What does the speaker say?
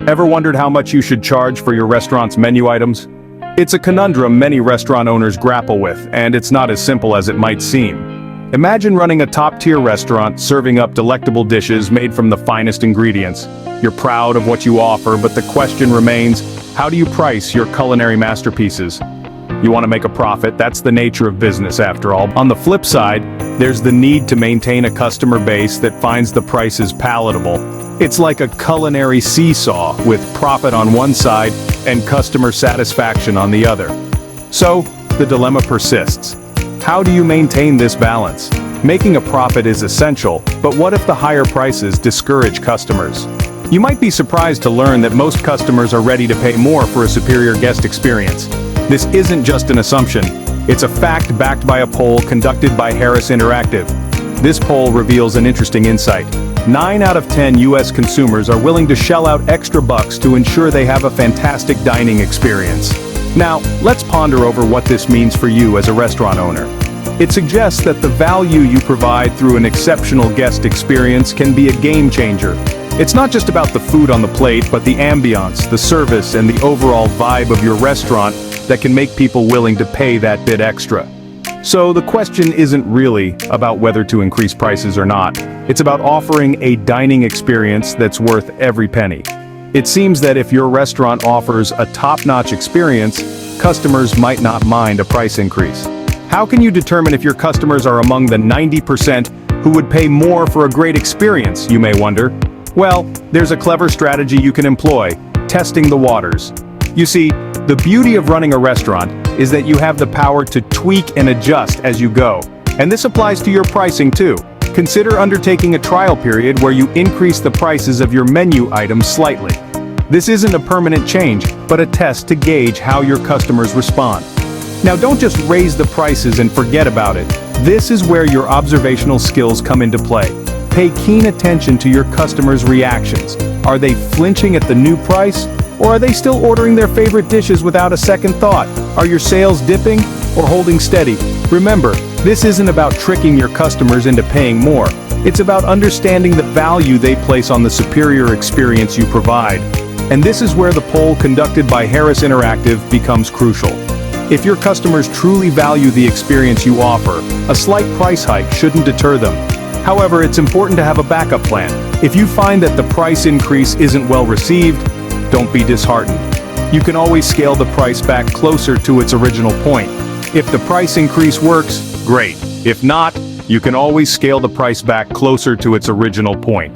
Ever wondered how much you should charge for your restaurant's menu items? It's a conundrum many restaurant owners grapple with, and it's not as simple as it might seem. Imagine running a top-tier restaurant serving up delectable dishes made from the finest ingredients. You're proud of what you offer, but the question remains, how do you price your culinary masterpieces? You want to make a profit, that's the nature of business after all. On the flip side, there's the need to maintain a customer base that finds the prices palatable. It's like a culinary seesaw, with profit on one side and customer satisfaction on the other. So, the dilemma persists. How do you maintain this balance? Making a profit is essential, but what if the higher prices discourage customers? You might be surprised to learn that most customers are ready to pay more for a superior guest experience. This isn't just an assumption. It's a fact backed by a poll conducted by Harris Interactive. This poll reveals an interesting insight. 9 out of 10 US consumers are willing to shell out extra bucks to ensure they have a fantastic dining experience. Now, let's ponder over what this means for you as a restaurant owner. It suggests that the value you provide through an exceptional guest experience can be a game changer. It's not just about the food on the plate, but the ambiance, the service, and the overall vibe of your restaurant that can make people willing to pay that bit extra. So the question isn't really about whether to increase prices or not. It's about offering a dining experience that's worth every penny. It seems that if your restaurant offers a top-notch experience, customers might not mind a price increase. How can you determine if your customers are among the 90% who would pay more for a great experience, you may wonder? Well, there's a clever strategy you can employ: testing the waters. You see, the beauty of running a restaurant is that you have the power to tweak and adjust as you go. And this applies to your pricing too. Consider undertaking a trial period where you increase the prices of your menu items slightly. This isn't a permanent change, but a test to gauge how your customers respond. Now, don't just raise the prices and forget about it. This is where your observational skills come into play. Pay keen attention to your customers' reactions. Are they flinching at the new price? Or are they still ordering their favorite dishes without a second thought? Are your sales dipping or holding steady? Remember, this isn't about tricking your customers into paying more. It's about understanding the value they place on the superior experience you provide. And this is where the poll conducted by Harris Interactive becomes crucial. If your customers truly value the experience you offer, a slight price hike shouldn't deter them. However, it's important to have a backup plan. If you find that the price increase isn't well received, don't be disheartened. You can always scale the price back closer to its original point. If the price increase works, great. If not, you can always scale the price back closer to its original point.